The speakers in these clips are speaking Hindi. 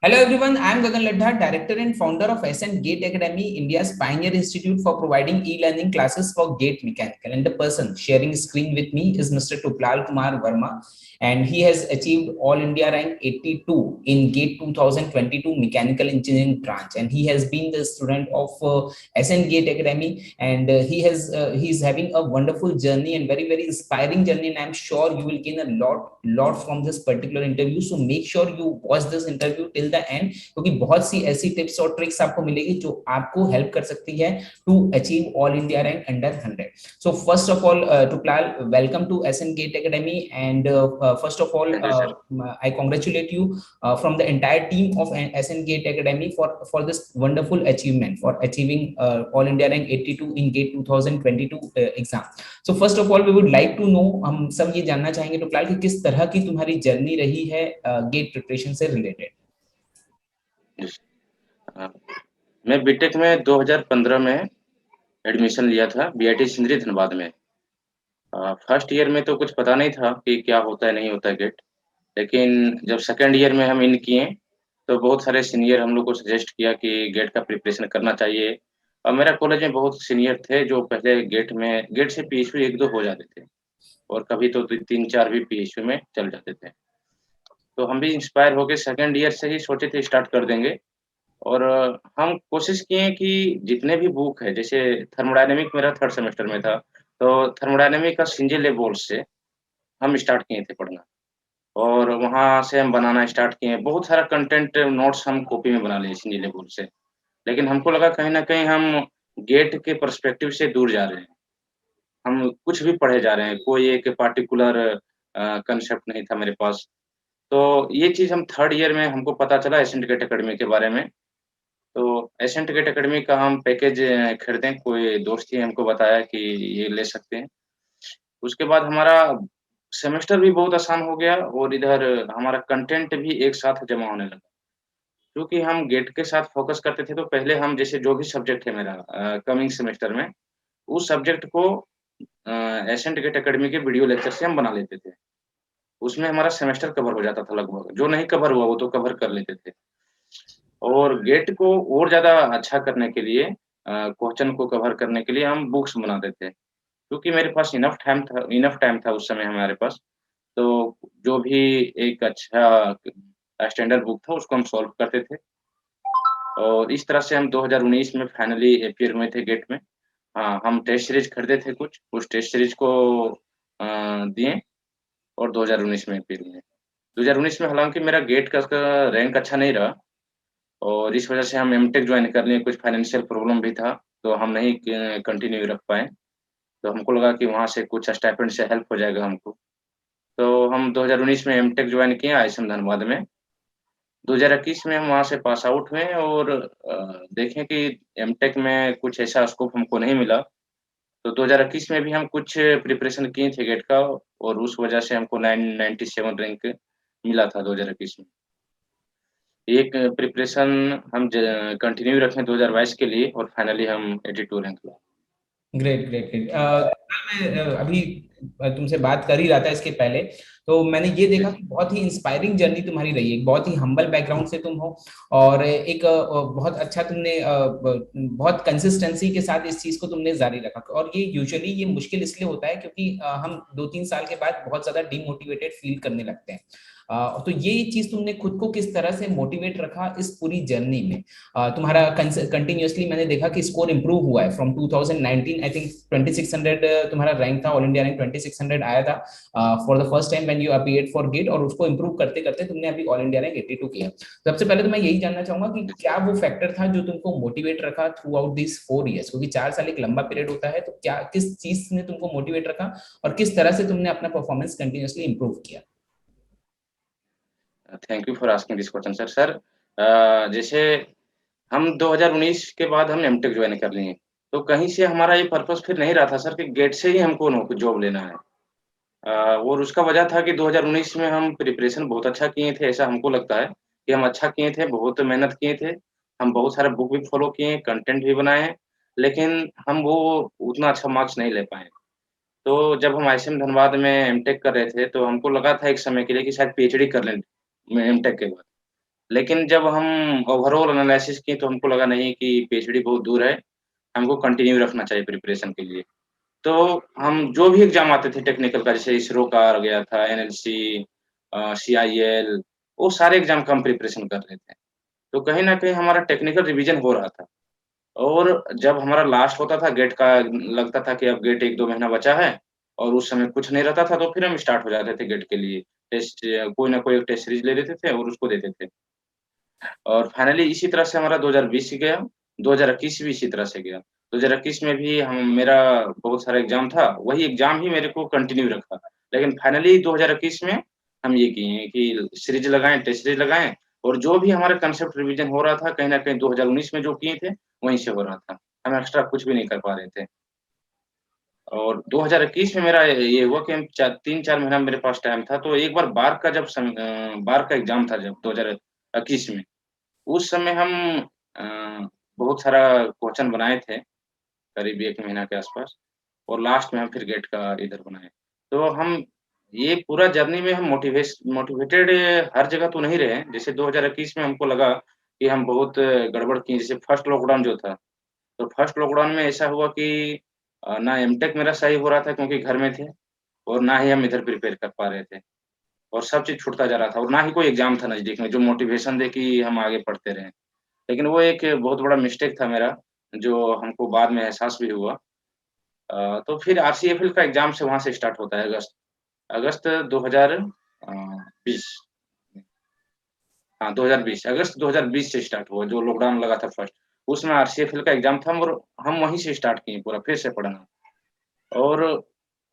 Hello everyone, I am Gagan Ladha, Director and Founder of SN Gate Academy, India's pioneer institute for providing e-learning classes for gate mechanical. And the person sharing screen with me is Mr. Tuplal Kumar Verma, and he has achieved All India rank 82 in Gate 2022 Mechanical Engineering branch. And he has been the student of SN Gate Academy, and he's having a wonderful journey and very inspiring journey. And I'm sure you will gain a lot from this particular interview. So make sure you watch this interview till the end, क्योंकि बहुत सी ऐसी टिप्स और ट्रिक्स आपको मिलेगी जो आपको हेल्प कर सकती है to achieve all India rank under 100. So first of all, Tuplal, welcome to SN Gate Academy, and first of all, thank you sir. I congratulate you from the entire team of SN Gate Academy for this wonderful achievement for achieving All India rank 82 in Gate 2022 exam. So first of all, we would like to know, हम सब ये जानना चाहेंगे टुकलाल कि किस तरह की तुम्हारी जर्नी रही है गेट प्रिपरेशन से रिलेटेड। हाँ, मैं बीटेक में 2015 में एडमिशन लिया था बीआईटी सिंदरी धनबाद में। फर्स्ट ईयर में तो कुछ पता नहीं था कि क्या होता है, नहीं होता है गेट। लेकिन जब सेकंड ईयर में हम इन किए, तो बहुत सारे सीनियर हम लोग को सजेस्ट किया कि गेट का प्रिपरेशन करना चाहिए। और मेरा कॉलेज में बहुत सीनियर थे जो पहले गेट से पीएचडी 1-2 हो जाते थे और कभी तो 3-4 भी पीएचडी में चल जाते थे। तो हम भी इंस्पायर हो के सेकंड ईयर से ही सोचे थे स्टार्ट कर देंगे। और हम कोशिश किए कि जितने भी बुक है, जैसे थर्मोडायनामिक मेरा थर्ड सेमेस्टर में था, तो थर्मोडायनामिक का सिंजेले बोर्ड से हम स्टार्ट किए थे पढ़ना। और वहाँ से हम बनाना स्टार्ट किए। बहुत सारा कंटेंट नोट्स हम कॉपी में बना लिए सिंजेले बोर्ड से। लेकिन हमको लगा कहीं न कहीं हम गेट के पर्सपेक्टिव से दूर जा रहे हैं। हम कुछ भी पढ़े जा रहे हैं, कोई एक पार्टिकुलर कांसेप्ट नहीं था मेरे पास। तो ये चीज़ हम थर्ड ईयर में हमको पता चला एसेंट गेट अकेडमी के बारे में। तो एसेंट गेट अकेडमी का हम पैकेज खरीदें, कोई दोस्त ही हमको बताया कि ये ले सकते हैं। उसके बाद हमारा सेमेस्टर भी बहुत आसान हो गया और इधर हमारा कंटेंट भी एक साथ जमा होने लगा। क्योंकि हम गेट के साथ फ़ोकस करते थे, तो पहले हम जैसे जो भी सब्जेक्ट है मेरा कमिंग सेमेस्टर में, उस सब्जेक्ट को अ, एसेंट गेट अकेडमी के वीडियो लेक्चर से हम बना लेते थे। उसमें हमारा सेमेस्टर कवर हो जाता था लगभग, जो नहीं कवर हुआ वो तो कवर कर लेते थे। और गेट को और ज़्यादा अच्छा करने के लिए क्वेश्चन को कवर करने के लिए हम बुक्स बनाते थे। क्योंकि मेरे पास इनफ टाइम था उस समय हमारे पास। तो जो भी एक अच्छा स्टैंडर्ड बुक था उसको हम सॉल्व करते थे। और इस तरह से हम 2019 में फाइनली अपीयर हुए थे गेट में। हाँ, हम टेस्ट सीरीज़ खरीदे थे कुछ, उस टेस्ट सीरीज़ को दिए और 2019 में अपीयर हुए। 2019 में हालाँकि मेरा गेट का रैंक अच्छा नहीं रहा और इस वज़ह से हम एमटेक जॉइन कर लिए, कुछ फाइनेंशियल प्रॉब्लम भी था, तो हम नहीं कंटिन्यू रख पाए। तो हमको लगा कि वहाँ से कुछ स्टाइपेंड से हेल्प हो जाएगा हमको। तो हम 2019 में एमटेक जॉइन किए आईएसएम धनबाद में। 2021 में हम वहाँ से पास आउट हुए और देखें कि एमटेक में कुछ ऐसा स्कोप हमको नहीं मिला। तो 2021 में भी हम कुछ प्रिपरेशन किए थे गेट का और उस वज़ह से हमको 997 रैंक मिला था 2021 में। एक प्रिपरेशन हम कंटिन्यू रखें 2022 के लिए और फाइनली हम 82 रैंक लाए। Great great great. मैं अभी तुमसे बात कर ही रहा था इसके पहले, तो मैंने ये जी, देखा कि बहुत ही इंस्पायरिंग जर्नी तुम्हारी रही है, बहुत ही हम्बल बैकग्राउंड से तुम हो, और एक बहुत अच्छा तुमने बहुत कंसिस्टेंसी के साथ इस चीज को तुमने जारी रखा। और ये यूजुअली ये मुश्किल इसलिए होता है क्योंकि हम 2-3 साल के बाद बहुत ज्यादा डिमोटिवेटेड फील करने लगते हैं। तो ये चीज तुमने खुद को किस तरह से मोटिवेट रखा इस पूरी जर्नी में? तुम्हारा कंटिन्यूअसली मैंने देखा कि स्कोर इंप्रूव हुआ है फ्रॉम 2019, आई थिंक 2600 तुम्हारा रैंक था, ऑल इंडिया रैंक 2600 आया था for the first time when you appeared for GATE, और उसको इंप्रूव करते करते तुमने अभी ऑल इंडिया रैंक 82 किया। सबसे पहले तो मैं यही जानना चाहूंगा कि जी। क्या वो फैक्टर था जो तुमको मोटिवेट रखा थ्रू आउट दिस 4 इयर्स, क्योंकि 4 साल एक लंबा पीरियड होता है, तो क्या किस चीज ने तुमको मोटिवेट रखा और किस तरह से तुमने अपना परफॉर्मेंस कंटिन्यूअसली इंप्रूव किया? Thank you for asking this question sir. Sir जैसे हम 2019 के बाद हम एमटेक जॉइन कर लिए। तो कहीं से हमारा ये पर्पस फिर नहीं रहा था सर कि गेट से ही हमको नो जॉब लेना है। और उसका वजह था कि 2019 में हम प्रिपरेशन बहुत अच्छा किए थे, ऐसा हमको लगता है कि हम अच्छा किए थे, बहुत मेहनत किए थे। हम बहुत सारा बुक भी फ़ॉलो किए, कंटेंट भी बनाए हैं, लेकिन हम वो उतना अच्छा मार्क्स नहीं ले पाए। तो जब हम आईसीएम धनबाद में एमटेक कर रहे थे, तो हमको लगा था एक समय के लिए कि शायद पीएचडी कर लें एमटेक के बाद। लेकिन जब हम ओवरऑल एनालिसिस किए तो हमको लगा नहीं कि पीएचडी बहुत दूर है, हमको कंटिन्यू रखना चाहिए प्रिपरेशन के लिए। तो हम जो भी एग्ज़ाम आते थे टेक्निकल का जैसे इसरो का आ गया था, एनएलसी सीआईएल वो सारे एग्ज़ाम का हम प्रिपरेशन कर रहे थे। तो कहीं न कहीं हमारा टेक्निकल रिवीज़न हो रहा था और जब हमारा लास्ट होता था गेट का लगता था कि अब गेट 1-2 महीना बचा है और उस समय कुछ नहीं रहता था तो फिर हम स्टार्ट हो जाते थे गेट के लिए। टेस्ट कोई ना कोई एक टेस्ट सीरीज़ ले लेते थे और उसको देते थे। और फाइनली इसी तरह से हमारा 2020 गया, 2021 भी इसी तरह से गया। 2021 में भी हम मेरा बहुत सारा एग्ज़ाम था, वही एग्ज़ाम ही मेरे को कंटिन्यू रखा। लेकिन फाइनली 2021 में हम ये किए कि सीरीज़ लगाएँ, टेस्ट सीरीज़ लगाएँ और जो भी हमारा कांसेप्ट रिवीज़न हो रहा था, कहीं न कहीं 2019 में जो किए थे, वहीं से हो रहा था। हम एक्स्ट्रा कुछ भी नहीं कर पा रहे थे। और 2021 में मेरा ये हुआ कि हम चा 3-4 महीना मेरे पास टाइम था, तो एक बार बार का एग्ज़ाम था जब 2021 में, उस समय हम बहुत सारा क्वेश्चन बनाए थे, करीब 1 महीना के आसपास और लास्ट में हम फिर गेट का इधर बनाए। तो हम ये पूरा जर्नी में हम मोटिवेटेड हर जगह तो नहीं रहे हैं। जैसे 2021 में हमको लगा कि हम बहुत गड़बड़ किए, जैसे फर्स्ट लॉकडाउन जो था, तो फर्स्ट लॉकडाउन में ऐसा हुआ कि ना एमटेक मेरा सही हो रहा था क्योंकि घर में थे और ना ही हम इधर प्रिपेयर कर पा रहे थे और सब चीज़ छूटता जा रहा था और ना ही कोई एग्ज़ाम था नज़दीक में जो मोटिवेशन दे कि हम आगे पढ़ते रहें। लेकिन वो एक बहुत बड़ा मिस्टेक था मेरा, जो हमको बाद में एहसास भी हुआ। तो फिर आरसीएफएल का एग्ज़ाम से वहाँ से स्टार्ट होता है अगस्त 2020 हाँ, 2020 अगस्त 2020 से स्टार्ट हुआ, जो लॉकडाउन लगा था फर्स्ट। उसमें आरसीएफएल का एग्ज़ाम था और हम वहीं से स्टार्ट किए पूरा फिर से पढ़ना और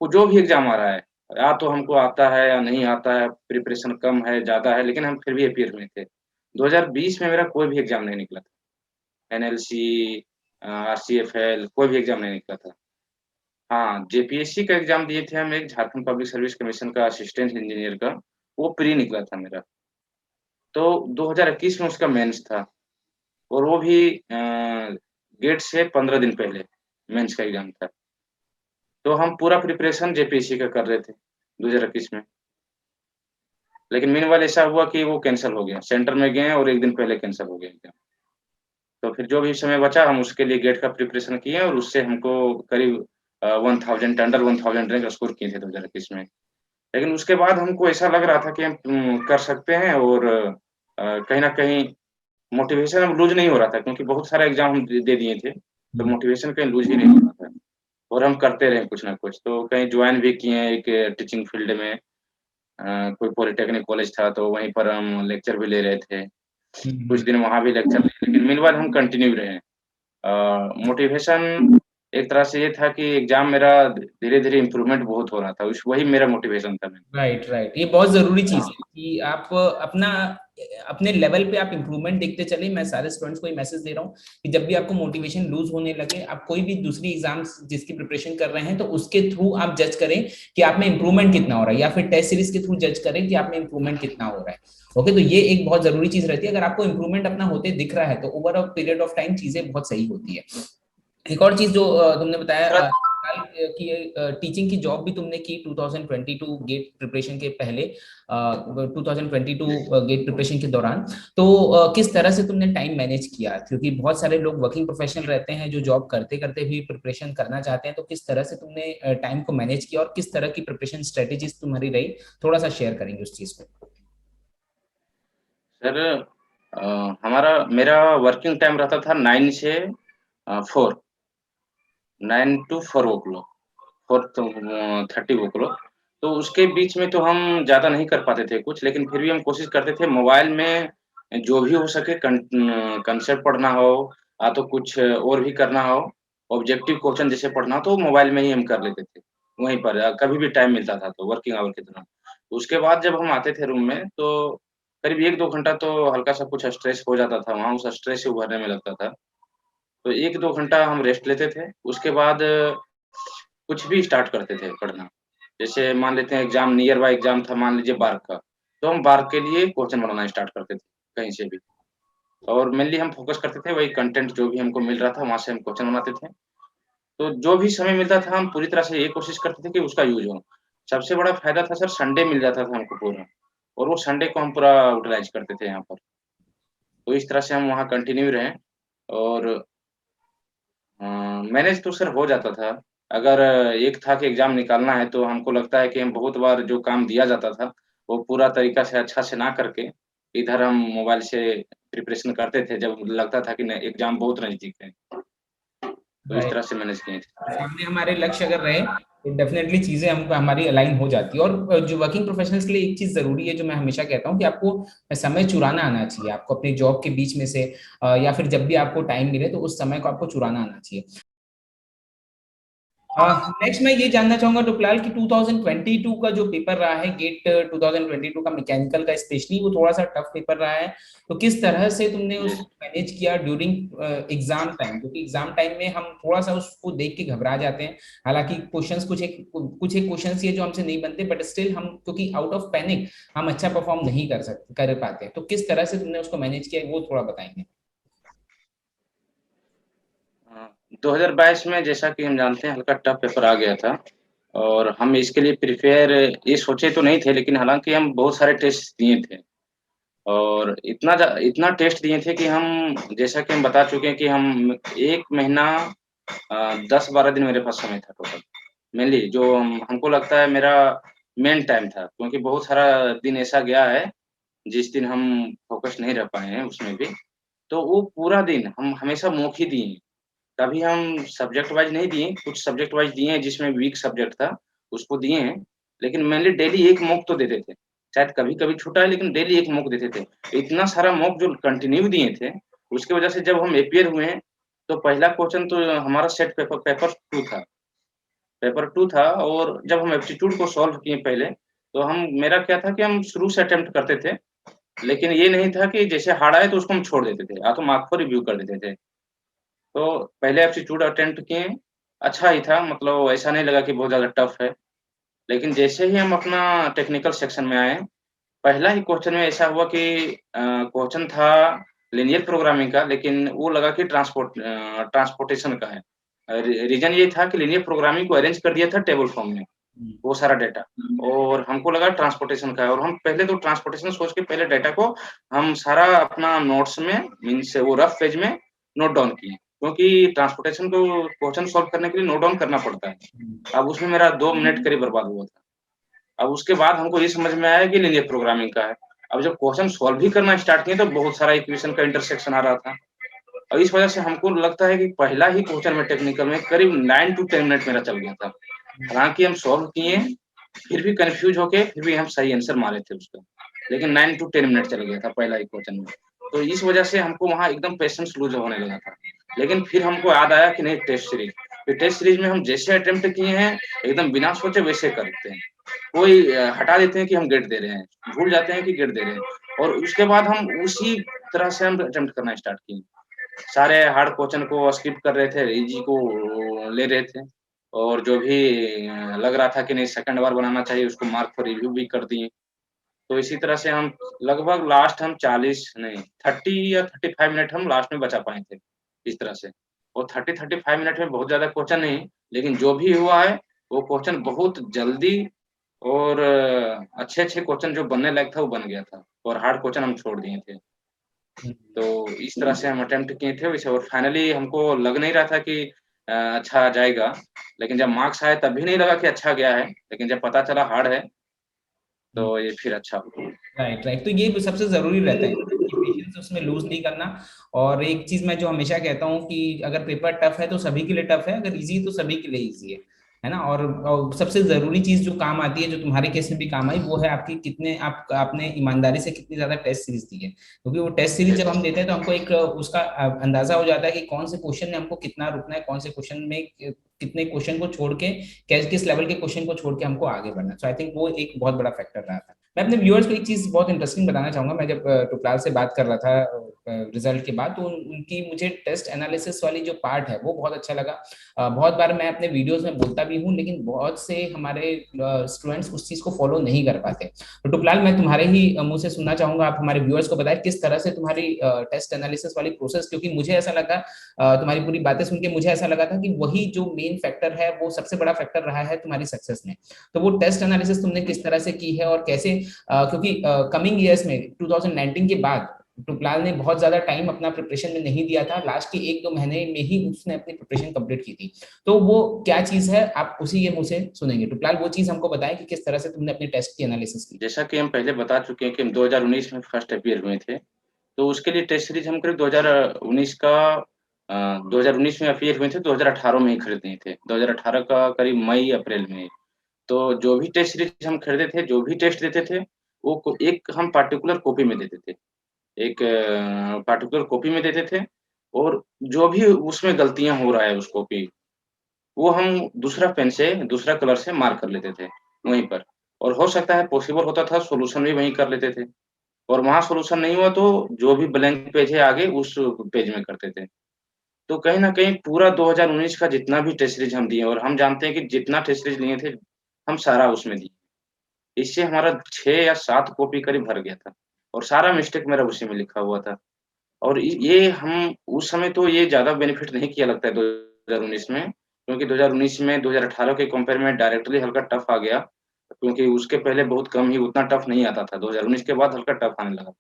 वो जो भी एग्ज़ाम आ रहा है, या तो हमको आता है या नहीं आता है, प्रिपरेशन कम है, ज़्यादा है, लेकिन हम फिर भी अपीयर में थे। 2020 में मेरा कोई भी एग्ज़ाम नहीं निकला था। एनएलसी आरसीएफएल कोई भी एग्ज़ाम नहीं निकला था। हाँ, जेपीएससी का एग्ज़ाम दिए थे हम एक झारखंड पब्लिक सर्विस कमीशन का असिस्टेंट इंजीनियर का, वो प्री निकला था मेरा। तो 2021 में उसका मेंस था और वो भी गेट से 15 दिन पहले मेंस का एग्ज़ाम था। तो हम पूरा प्रिपरेशन जेपीएससी का कर रहे थे 2021 में। लेकिन मीनवाइल ऐसा हुआ कि वो कैंसल हो गया। सेंटर में गए और 1 दिन पहले कैंसल हो गया एग्ज़ाम। तो फिर जो भी समय बचा हम उसके लिए गेट का प्रिपरेशन किए और उससे हमको करीब 1000 अंडर 1000 रैंक स्कोर किए थे 2021 में। लेकिन उसके बाद हमको ऐसा लग रहा था कि हम कर सकते हैं और कहीं न कहीं मोटिवेशन अब लूज़ नहीं हो रहा था क्योंकि बहुत सारे एग्ज़ाम हम दे दिए थे, तो हुँ। मोटिवेशन कहीं लूज़ ही नहीं हो रहा था और हम करते रहे कुछ ना कुछ। तो कहीं जॉइन भी किए हैं एक टीचिंग फ़ील्ड में कोई पॉलिटेक्निक कॉलेज था तो वहीं पर हम लेक्चर भी ले रहे थे। हुँ, कुछ हुँ। दिन वहाँ भी लेक्चर लिए लेकिन मीनवाइल हम कंटिन्यू रहे। मोटिवेशन एक तरह से ये था कि एग्ज़ाम मेरा धीरे-धीरे इम्प्रूवमेंट बहुत हो रहा था, उस वही मेरा मोटिवेशन था मेन। Right, right. ये बहुत ज़रूरी चीज़ हाँ, है कि आप अपना अपने लेवल पे आप इम्प्रूवमेंट देखते चलें। मैं सारे स्टूडेंट्स को ये मैसेज दे रहा हूँ कि जब भी आपको मोटिवेशन लूज़ होने लगे, आप कोई भी दूसरी एग्ज़ाम्स जिसकी प्रिपरेशन कर रहे हैं, तो उसके थ्रू आप जज करें कि आप में इम्प्रूवमेंट कितना हो रहा है या फिर टेस्ट सीरीज़ के थ्रू जज करें कि आप में इम्प्रूवमेंट कितना हो रहा है। ओके, तो ये एक बहुत ज़रूरी चीज़ रहती है। अगर आपको इम्प्रूवमेंट अपना होते दिख रहा है, तो over a period of time चीज़ें बहुत सही होती है। एक और चीज जो तुमने बताया दूसरा कि टीचिंग की जॉब भी तुमने की 2022 गेट प्रिपरेशन के पहले, 2022 गेट प्रिपरेशन के दौरान। तो किस तरह से तुमने टाइम मैनेज किया, क्योंकि बहुत सारे लोग वर्किंग प्रोफेशनल रहते हैं जो जॉब करते करते भी प्रिपरेशन करना चाहते हैं, तो किस तरह से तुमने टाइम को मैनेज किया और किस तरह की प्रिपरेशन स्ट्रेटेजीज तुम्हारी रही, थोड़ा सा शेयर करेंगे उस चीज पे। सर मेरा वर्किंग टाइम रहता था 9 से 4 9 टू 4 ओ क्लॉक 4 तो 30 ओ क्लॉक तो उसके बीच में तो हम ज़्यादा नहीं कर पाते थे कुछ, लेकिन फिर भी हम कोशिश करते थे मोबाइल में जो भी हो सके कंसेप्ट पढ़ना हो, तो कुछ और भी करना हो, ऑब्जेक्टिव क्वेश्चन जैसे पढ़ना हो तो मोबाइल में ही हम कर लेते थे। वहीं पर कभी भी टाइम मिलता था तो वर्किंग आवर के दौरान। उसके बाद जब हम आते थे रूम में तो करीब 1-2 घंटा तो हल्का-सा कुछ स्ट्रेस हो जाता था वहाँ, उस स्ट्रेस से उभरने में लगता था। तो 1-2 घंटा हम रेस्ट लेते थे, उसके बाद कुछ भी स्टार्ट करते थे पढ़ना। जैसे मान लेते हैं एग्ज़ाम नियर बाय एग्ज़ाम था मान लीजिए बार्क का, तो हम बार्क के लिए क्वेश्चन बनाना स्टार्ट करते थे, कहीं से भी। और मेनली हम फ़ोकस करते थे वही कंटेंट जो भी हमको मिल रहा था वहाँ से हम क्वेश्चन बनाते थे। तो जो भी समय मिलता था हम पूरी तरह से ये कोशिश करते थे कि उसका यूज़ हो। सबसे बड़ा फ़ायदा था सर संडे मिल जाता था हमको पूरा और वो संडे को हम पूरा यूटिलाइज़ करते थे यहाँ पर। तो इस तरह से हम वहाँ कंटिन्यू रहे और मैनेज तो सर हो जाता था। अगर एक था कि एग्ज़ाम निकालना है तो हमको लगता है कि हम बहुत बार जो काम दिया जाता था, वो पूरा तरीक़ा से अच्छा से ना करके, इधर हम मोबाइल से प्रिपरेशन करते थे जब लगता था कि नहीं एग्ज़ाम बहुत नज़दीक है। तो इस राइट। तरह से मैनेज किए थे। सामने हमारे लक्ष्य अगर रहे तो डेफिनेटली चीजें हमको हमारी अलाइन हो जाती है। और जो वर्किंग प्रोफेशनल्स के लिए एक चीज जरूरी है जो मैं हमेशा कहता हूँ कि आपको समय चुराना आना चाहिए। आपको अपने जॉब के बीच में से या फिर जब भी आपको टाइम मिले तो उस समय को आपको चुराना आना चाहिए। नेक्स्ट मैं ये जानना चाहूंगा टुकलाल कि 2022 का जो पेपर रहा है गेट 2022 का मैकेनिकल का स्पेशली वो थोड़ा सा टफ पेपर रहा है। तो किस तरह से तुमने जी। उसको मैनेज किया ड्यूरिंग एग्जाम टाइम, क्योंकि एग्जाम टाइम में हम थोड़ा सा उसको देख के घबरा जाते हैं। हालांकि क्वेश्चंस कुछ एक क्वेश्चंस ये जो हमसे नहीं बनते, बट स्टिल हम क्योंकि आउट ऑफ पैनिक हम अच्छा परफॉर्म नहीं कर पाते। तो किस तरह से तुमने उसको मैनेज किया वो थोड़ा बताएंगे। 2022 में जैसा कि हम जानते हैं हल्का टफ पेपर आ गया था और हम इसके लिए प्रिपेयर ये सोचे तो नहीं थे लेकिन हालाँकि हम बहुत सारे टेस्ट दिए थे और इतना टेस्ट दिए थे कि हम जैसा कि हम बता चुके हैं कि हम 1 महीना 10-12 दिन मेरे पास समय था टोटल। मेनली जो हमको लगता है मेरा मेन टाइम था क्योंकि बहुत सारा दिन ऐसा गया है, जिस दिन हम फ़ोकस नहीं रह पाए हैं उसमें भी। तो वो पूरा दिन हम हमेशा मॉक ही दिए। कभी हम सब्जेक्ट वाइज़ नहीं दिए, कुछ सब्जेक्ट वाइज़ दिए हैं जिसमें वीक सब्जेक्ट था, उसको दिए हैं, लेकिन मेनली डेली 1 मॉक तो देते थे। शायद कभी-कभी छूटा है लेकिन डेली 1 मॉक देते थे। इतना सारा मॉक जो कंटिन्यू दिए थे, उसकी वजह से जब हम अपीयर हुए हैं, तो पहला क्वेश्चन तो हमारा सेट पेपर पेपर 2 था। पेपर 2 था और जब हम एप्टीट्यूड को सॉल्व किए पहले, तो हम मेरा क्या था कि हम शुरू से अटेम्प्ट करते थे, लेकिन ये नहीं था कि जैसे हार्ड आए तो उसको हम छोड़ देते थे, या तो मार्क को रिव्यू कर देते थे। तो पहले एप्टीट्यूड अटेम्प्ट किए, अच्छा ही था मतलब ऐसा नहीं लगा कि बहुत ज़्यादा टफ है। लेकिन जैसे ही हम अपना टेक्निकल सेक्शन में आए, पहला ही क्वेश्चन में ऐसा हुआ कि क्वेश्चन था लीनियर प्रोग्रामिंग का लेकिन वो लगा कि ट्रांसपोर्टेशन का है। रीज़न ये था कि लीनियर प्रोग्रामिंग को अरेंज कर दिया था टेबल फॉर्म में। वो सारा डेटा और हमको लगा ट्रांसपोर्टेशन का है और हम पहले तो ट्रांसपोर्टेशन सोच के पहले डेटा को हम सारा अपना नोट्स में मीन्स वो रफ पेज में नोट डाउन किए क्योंकि ट्रांसपोर्टेशन को क्वेश्चन सॉल्व करने के लिए नोट डाउन करना पड़ता है। अब उसमें मेरा 2 मिनट करीब बर्बाद हुआ था। अब उसके बाद हमको ये समझ में आया कि लीनियर प्रोग्रामिंग का है। अब जब क्वेश्चन सॉल्व भी करना स्टार्ट किए तो बहुत सारा इक्वेशन का इंटरसेक्शन आ रहा था। और इस वजह से हमको लगता है कि पहला ही क्वेश्चन में टेक्निकल में करीब 9 टू 10 मिनट मेरा चल गया था। हालाँकि हम सॉल्व किए, फिर भी कन्फ्यूज़ होके फिर भी हम सही आंसर मारे थे उसका। लेकिन 9 टू 10 मिनट चल गया था पहला ही क्वेश्चन में। तो इस वजह से हमको वहाँ एकदम पेशेंस लूज़ होने लगा था। लेकिन फिर हमको याद आया कि नहीं टेस्ट सीरीज़, फिर टेस्ट सीरीज़ में हम जैसे अटेम्प्ट किए हैं, एकदम बिना सोचे वैसे करते हैं। कोई हटा देते हैं कि हम गेट दे रहे हैं, भूल जाते हैं कि गेट दे रहे हैं और उसके बाद हम उसी तरह से हम अटेम्प्ट करना स्टार्ट किए। सारे हार्ड क्वेश्चन को स्किप कर रहे थे, इजी को ले रहे थे और जो भी लग रहा था कि नहीं सेकंड बार बनाना चाहिए उसको मार्क फॉर रिव्यू भी कर दिए। तो इसी तरह से हम लगभग लास्ट हम 40 नहीं 30 या 35 मिनट हम लास्ट में बचा पाए थे, इस तरह से। और 30-35 मिनट में बहुत ज़्यादा क्वेश्चन नहीं, लेकिन जो भी हुआ है, वो क्वेश्चन बहुत जल्दी और अच्छे-अच्छे क्वेश्चन जो बनने लायक था, वो बन गया था और हार्ड क्वेश्चन हम छोड़ दिए थे। तो इस तरह से हम अटेम्प्ट किए थे वैसे और फाइनली हमको लग नहीं रहा था कि अच्छा जाएगा, लेकिन जब मार्क्स आए तब भी नहीं लगा कि अच्छा गया है, लेकिन जब पता चला हार्ड है, तो ये फिर अच्छा हुआ। Right right. तो ये सबसे जरूरी रहता है कि पेशेंस उसमें लूज नहीं करना। और एक चीज मैं जो हमेशा कहता हूँ कि अगर पेपर टफ है तो सभी के लिए टफ है, अगर इजी तो सभी के लिए इजी है ना। और सबसे जरूरी चीज जो काम आती है, जो तुम्हारे केस में भी काम आई, वो है आपकी कितने आपने ईमानदारी से कितनी ज्यादा टेस्ट सीरीज दी है। क्योंकि वो टेस्ट सीरीज जब यस। हम देते हैं तो हमको एक उसका अंदाजा हो जाता है कि कौन से क्वेश्चन में हमको कितना रुकना है, कौन से क्वेश्चन में कितने क्वेश्चन को छोड़ के किस लेवल के क्वेश्चन को छोड़ के हमको आगे बढ़ना। सो आई थिंक वो एक बहुत बड़ा फैक्टर रहा था। मैं अपने व्यूअर्स को एक चीज बहुत इंटरेस्टिंग बताना चाहूंगा। मैं जब टुकलाल से बात कर रहा था रिजल्ट के बाद, तो उनकी मुझे टेस्ट एनालिसिस वाली जो पार्ट है वो बहुत अच्छा लगा। बहुत बार मैं अपने वीडियोस में बोलता भी हूँ, लेकिन बहुत से हमारे स्टूडेंट्स उस चीज को फॉलो नहीं कर पाते। तो टुकलाल, मैं तुम्हारे ही मुंह से सुनना चाहूंगा, आप हमारे व्यूअर्स को बताएं किस तरह से तुम्हारी टेस्ट एनालिसिस वाली प्रोसेस, क्योंकि मुझे ऐसा लगा तुम्हारी पूरी बातें सुन के मुझे ऐसा लगा था कि वही जो मेन फैक्टर है, वो सबसे बड़ा फैक्टर रहा है तुम्हारी सक्सेस में। तो वो टेस्ट एनालिसिस तुमने किस तरह से की है और कैसे, क्योंकि कमिंग ईयर्स में 2019 के बाद टुपलाल ने बहुत ज्यादा टाइम अपना प्रिपरेशन में नहीं दिया था, लास्ट के 1-2 महीने में ही उसने अपनी प्रिपरेशन कंप्लीट की थी। तो वो क्या चीज है आप उसी के मुंह से सुनेंगे। टुपलाल वो चीज हमको बताएं कि किस तरह से तुमने अपने टेस्ट की एनालिसिस की। जैसा कि हम पहले बता चुके हैं कि हम 2019 में फर्स्ट अपीयर हुए थे, तो उसके लिए टेस्ट सीरीज हम करीब 2019 का 2019 में अपीयर हुए थे, 2018 में ही खरीदे थे। 2018 का करीब मई अप्रैल में। तो जो भी टेस्ट सीरीज हम खरीदे थे, जो भी टेस्ट देते थे, वो एक हम पार्टिकुलर कॉपी में देते थे। एक पार्टिकुलर कॉपी में देते थे, और जो भी उसमें गलतियाँ हो रहा है उस कॉपी, वो हम दूसरा पेन से, दूसरा कलर से मार्क कर लेते थे वहीं पर। और हो सकता है पॉसिबल होता था सॉल्यूशन भी वहीं कर लेते थे, और वहाँ सॉल्यूशन नहीं हुआ तो जो भी ब्लैंक पेज है आगे उस पेज में करते थे। तो कहीं न कहीं पूरा 2019 का जितना भी टेस्ट सीरीज हम दिए, और हम जानते हैं कि जितना टेस्ट सीरीज लिए थे, हम सारा उसमें दिए। इससे हमारा 6 या 7 कॉपी करीब भर गया था, और सारा मिस्टेक मेरा उसी में लिखा हुआ था। और ये हम उस समय तो ये ज़्यादा बेनिफिट नहीं किया लगता है 2019 में, क्योंकि 2019 में 2018 के कंपेयर में डायरेक्टली हल्का टफ आ गया, क्योंकि उसके पहले बहुत कम ही, उतना टफ नहीं आता था। 2019 के बाद हल्का टफ आने लगा।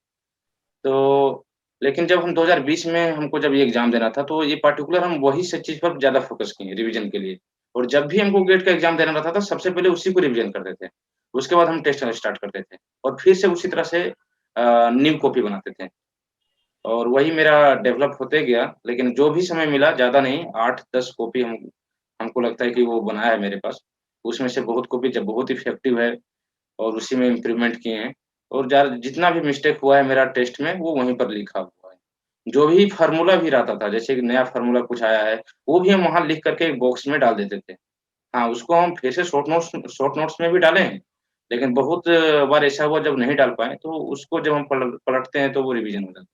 तो लेकिन जब हम 2020 में हमको जब ये एग्ज़ाम देना था, तो ये पार्टिकुलर हम वही सब चीज़ पर ज़्यादा फ़ोकस किए रिवीज़न के लिए। और जब भी हमको गेट का एग्ज़ाम देना रहता था, सबसे पहले उसी को रिवीज़न करते थे। उसके बाद हम टेस्ट स्टार्ट करते थे, और फिर से उसी तरह से न्यू कॉपी बनाते थे। और वही मेरा डेवलप होते गया, लेकिन जो भी समय मिला, ज़्यादा नहीं, 8-10 कॉपी हमको लगता है कि वो बनाया है मेरे पास। उसमें से बहुत कॉपी जब बहुत इफ़ेक्टिव है, और उसी में इम्प्रूवमेंट किए हैं, और जितना भी मिस्टेक हुआ है मेरा टेस्ट में, वो वहीं पर लिखा हुआ है। जो भी फ़ॉर्मूला भी रहता था, जैसे कि नया फ़ॉर्मूला कुछ आया है, वो भी हम वहाँ लिख कर के एक बॉक्स में डाल देते थे। हाँ, उसको हम फिर से शॉर्ट नोट्स में भी डाले हैं, लेकिन बहुत बार ऐसा हुआ जब नहीं डाल पाए, तो उसको जब हम पलटते हैं, तो वो रिवीज़न हो जाता है।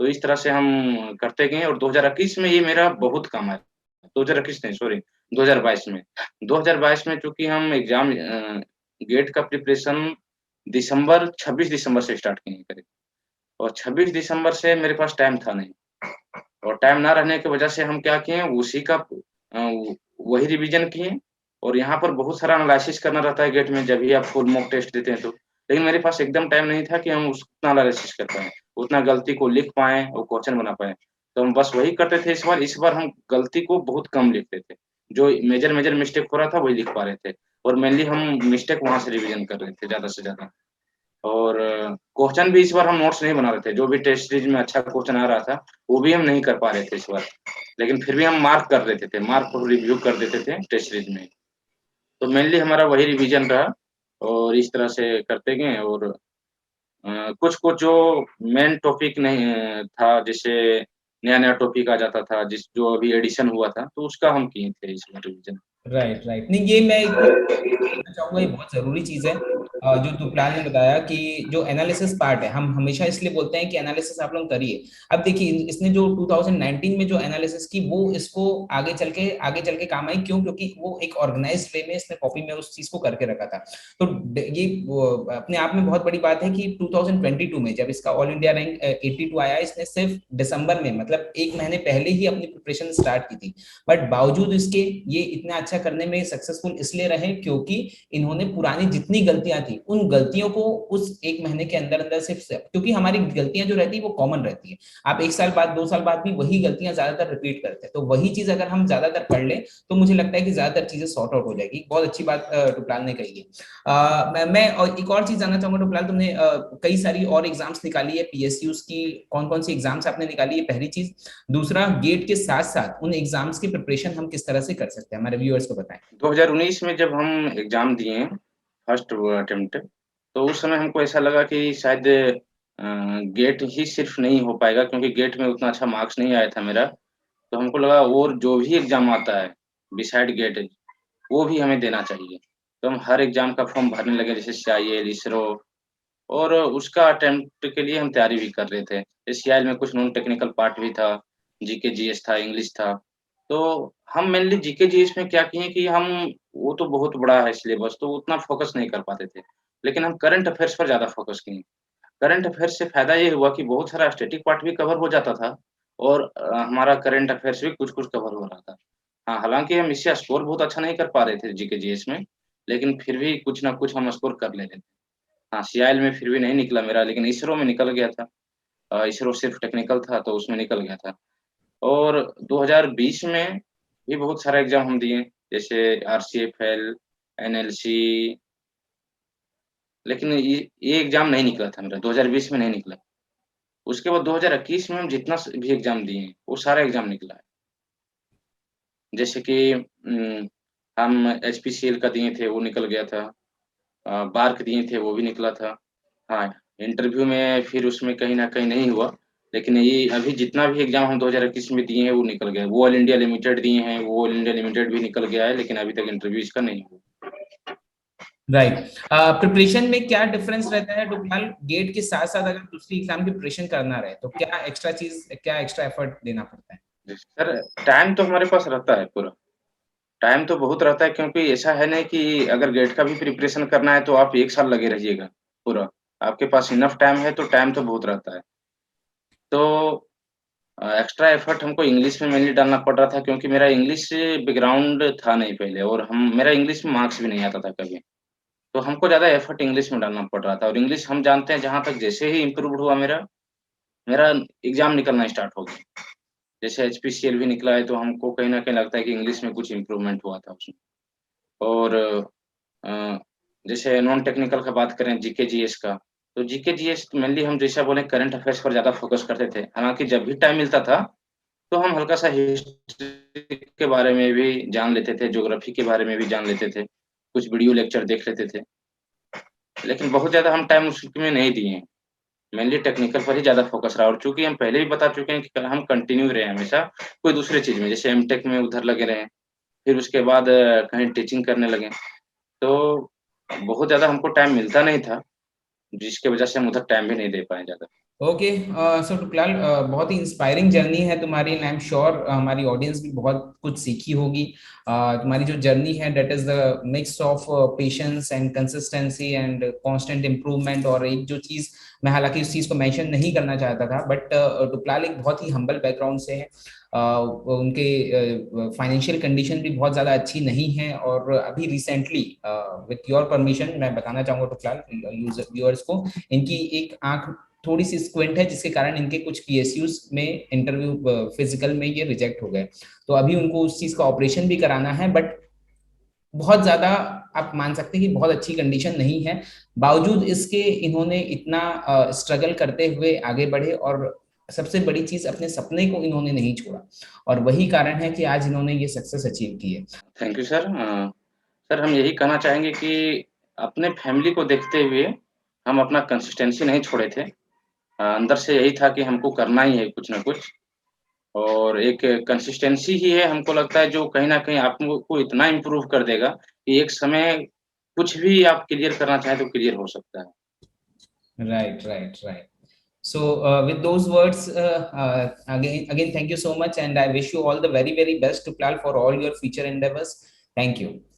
तो इस तरह से हम करते गए, और 2021 में ये मेरा बहुत काम आया। 2021 नहीं, सॉरी, 2022 में। 2022 में चूँकि हम एग्ज़ाम गेट का प्रिपरेशन 26 दिसंबर से स्टार्ट किए करीब, और 26 दिसंबर से मेरे पास टाइम था नहीं, और टाइम ना रहने की वजह से हम क्या किए, उसी का वही रिवीजन किए। और यहाँ पर बहुत सारा एनालिसिस करना रहता है गेट में, जब भी आप फुल मॉक टेस्ट देते हैं तो। लेकिन मेरे पास एकदम टाइम नहीं था कि हम उतना एनालिसिस कर पाएँ, उतना गलती को लिख पाएँ और क्वेश्चन बना पाएँ। तो हम बस वही करते थे इस बार हम गलती को बहुत कम लिखते थे। जो मेजर मिस्टेक हो रहा था वही लिख पा रहे थे, और मेनली हम मिस्टेक वहाँ से रिवीजन कर रहे थे ज़्यादा से ज़्यादा। और क्वेश्चन भी इस बार हम नोट्स नहीं बना रहे थे, जो भी टेस्ट सीरीज में अच्छा क्वेश्चन आ रहा था, वो भी हम नहीं कर पा रहे थे इस बार। लेकिन फिर भी हम मार्क कर देते थे, मार्क को रिव्यू कर देते थे टेस्ट सीरीज में। तो मेनली हमारा वही रिवीजन रहा, और इस तरह से करते गए। और कुछ-कुछ जो मेन टॉपिक नहीं था, जैसे नया-नया टॉपिक आ जाता था, जो अभी एडिशन हुआ था, तो उसका हम किए थे इस बार रिवीजन। Right, right. नहीं, ये मैं एक कहना चाहूंगा, ये बहुत जरूरी चीज है। जो तुपलाल ने बताया कि जो एनालिसिस पार्ट है, हम हमेशा इसलिए बोलते हैं कि एनालिसिस आप लोग करिए। अब देखिए, इसने जो 2019 में जो एनालिसिस की, वो इसको आगे चल के काम आई। क्यों? क्योंकि वो एक ऑर्गेनाइज्ड वे में इसने कॉपी में उस चीज को करके रखा था। तो ये अपने आप में बहुत बड़ी बात है कि 2022 में जब इसका ऑल इंडिया रैंक 82 आया, इसने सिर्फ दिसंबर में, मतलब 1 महीने पहले ही अपनी प्रिपरेशन स्टार्ट की थी। बट बावजूद इसके ये इतना अच्छा करने में सक्सेसफुल इसलिए रहे क्योंकि इन्होंने पुरानी जितनी गलतियां थी, उन गलतियों को उस 1 महीने के अंदर अंदर क्योंकि हमारी गलतियां जो रहती है वो कॉमन रहती है। आप 1 साल बाद, 2 साल बाद भी वही गलतियां ज्यादातर रिपीट करते हैं। तो वही चीज अगर हम ज्यादातर पढ़ लें, तो मुझे लगता है कि ज्यादातर चीजें सॉर्ट आउट हो जाएगी। बहुत अच्छी बात टुपलाल ने कही है। मैं और एक और चीज जानना चाहूंगा टुपलाल, तुमने कई सारी और एग्जाम्स निकाली है पीएसयूज की। कौन कौन सी एग्जाम्स आपने निकाली है, पहली चीज। दूसरा, गेट के साथ साथ उन एग्जाम्स की प्रिपरेशन हम किस तरह से कर सकते हैं, हमारे व्यूअर्स को बताएं। 2019 में जब हम एग्ज़ाम दिए फर्स्ट अटेम्प्ट, तो उस समय हमको ऐसा लगा कि शायद गेट ही सिर्फ़ नहीं हो पाएगा, क्योंकि गेट में उतना अच्छा मार्क्स नहीं आया था मेरा। तो हमको लगा और जो भी एग्ज़ाम आता है बिसाइड गेट, वो भी हमें देना चाहिए। तो हम हर एग्ज़ाम का फॉर्म भरने लगे, जैसे सीआईएल, इसरो, और उसका अटेम्प्ट के लिए हम तैयारी भी कर रहे थे। सीआईएल में कुछ नॉन टेक्निकल पार्ट भी था, जीके, जीएस था, इंग्लिश था। तो हम मेनली जीके, जीएस में क्या किए कि हम, वो तो बहुत बड़ा है सिलेबस, तो उतना फ़ोकस नहीं कर पाते थे। लेकिन हम करंट अफ़ेयर्स पर ज़्यादा फ़ोकस किए। करंट अफ़ेयर्स से फ़ायदा ये हुआ कि बहुत सारा स्टैटिक पार्ट भी कवर हो जाता था, और हमारा करंट अफ़ेयर्स भी कुछ-कुछ कवर हो रहा था। हाँ, हालाँकि हम इससे स्कोर बहुत अच्छा नहीं कर पा रहे थे जीके, जीएस में, लेकिन फिर भी कुछ ना कुछ हम स्कोर कर ले रहे थे। हाँ, सीआईएल में फिर भी नहीं निकला मेरा, लेकिन इसरो में निकल गया था। इसरो सिर्फ टेक्निकल था तो उसमें निकल गया था। और 2020 में भी बहुत सारे एग्ज़ाम हम दिए, जैसे आरसीएफएल, एनएलसी, लेकिन ये एग्ज़ाम नहीं निकला था मेरा, 2020 में नहीं निकला। उसके बाद 2021 में हम जितना स भी एग्ज़ाम दिए हैं, वो सारा एग्ज़ाम निकला है। जैसे कि हम एचपीसीएल का दिए थे, वो निकल गया था। बार्क दिए थे, वो भी निकला था। हाँ, इंटरव्यू में फिर उसमें कहीं न कहीं नहीं हुआ, लेकिन ये अभी जितना भी एग्ज़ाम हम 2021 में दिए हैं, वो निकल गए। वो ऑल इंडिया लिमिटेड दिए हैं, वो ऑल इंडिया लिमिटेड भी निकल गया है, लेकिन अभी तक इंटरव्यू इसका नहीं हुआ। राइट। प्रिपरेशन में क्या डिफरेंस रहता है टुकलाल? गेट के साथ साथ अगर दूसरी एग्जाम की प्रिपरेशन करना रहे तो क्या एक्स्ट्रा चीज, क्या एक्स्ट्रा एफर्ट देना पड़ता है? सर, टाइम तो हमारे पास रहता है पूरा। टाइम तो बहुत रहता है, क्योंकि ऐसा है नहीं कि अगर गेट का भी प्रिपरेशन करना है तो आप 1 साल लगे रहिएगा पूरा। आपके पास इनफ टाइम है तो टाइम तो बहुत रहता है। तो एक्स्ट्रा एफर्ट हमको इंग्लिश में मेनली डालना पड़ रहा था, क्योंकि मेरा इंग्लिश बैकग्राउंड था नहीं पहले, और हम मेरा इंग्लिश में मार्क्स भी नहीं आता था कभी। तो हमको ज़्यादा एफर्ट इंग्लिश में डालना पड़ रहा था, और इंग्लिश हम जानते हैं, जहाँ तक जैसे ही इम्प्रूव्ड हुआ मेरा, मेरा एग्ज़ाम निकलना स्टार्ट हो गया। जैसे एचपीसीएल भी निकला है तो हमको कहीं न कहीं लगता है कि इंग्लिश में कुछ इम्प्रूवमेंट हुआ था उसमें। और अ, जैसे नॉन टेक्निकल का बात करें, जीके जीएस का, तो जीके जीएस मेनली हम जैसा बोले करंट अफेयर्स पर ज़्यादा फ़ोकस करते थे। हालाँकि जब भी टाइम मिलता था, तो हम हल्का-सा हिस्ट्री के बारे में भी जान लेते थे, ज्योग्राफी के बारे में भी जान लेते थे, कुछ वीडियो लेक्चर देख लेते थे। लेकिन बहुत ज़्यादा हम टाइम उसमें नहीं दिए हैं, मेनली टेक्निकल पर ही ज़्यादा फ़ोकस रहा, और चूँकि हम पहले भी बता चुके हैं कि हम कंटिन्यू रहे हमेशा कोई दूसरे चीज़ में, जैसे एमटेक में उधर लगे रहे, फिर उसके बाद कहीं टीचिंग करने लगे। तो बहुत ज़्यादा हमको टाइम मिलता नहीं था, जिसकी वजह से हम उधर टाइम भी नहीं दे पाए ज़्यादा। ओके। सो टुकलाल, बहुत ही इंस्पायरिंग जर्नी है तुम्हारी, एंड आई एम श्योर हमारी ऑडियंस भी बहुत कुछ सीखी होगी। तुम्हारी जो जर्नी है that is the mix of patience and consistency and constant improvement. और एक जो चीज, मैं हालांकि उस चीज को मेंशन नहीं करना चाहता था, बट टुकलाल एक बहुत ही हम्बल बैकग्राउंड से है। उनके फाइनेंशियल कंडीशन भी बहुत ज्यादा अच्छी नहीं है, और अभी रिसेंटली विथ योर परमिशन मैं बताना चाहूंगा टुकलाल व्यूअर्स को, इनकी एक आंख थोड़ी सी स्क्विंट है, जिसके कारण इनके कुछ पीएसयूज में इंटरव्यू फिजिकल में ये रिजेक्ट हो गए। तो अभी उनको उस चीज का ऑपरेशन भी कराना है, बट बहुत ज्यादा आप मान सकते हैं कि बहुत अच्छी कंडीशन नहीं है। बावजूद इसके इन्होंने इतना स्ट्रगल करते हुए आगे बढ़े, और सबसे बड़ी चीज अपने सपने को इन्होंने नहीं छोड़ा, और वही कारण है कि आज इन्होंने ये सक्सेस अचीव की है। Thank you sir. सर, हम यही कहना चाहेंगे कि अपने फैमिली को देखते हुए हम अपना कंसिस्टेंसी नहीं छोड़े थे। अंदर से यही था कि हमको करना ही है कुछ न कुछ, और एक कंसिस्टेंसी ही है, हमको लगता है, जो कहीं न कहीं आपको इतना इम्प्रूव कर देगा कि एक समय कुछ भी आप क्लियर करना चाहें तो क्लियर हो सकता है। Right, right, right. So, with those words, again, thank you so much, and I wish you all the very, very best to Tuklal for all your future endeavors. Thank you.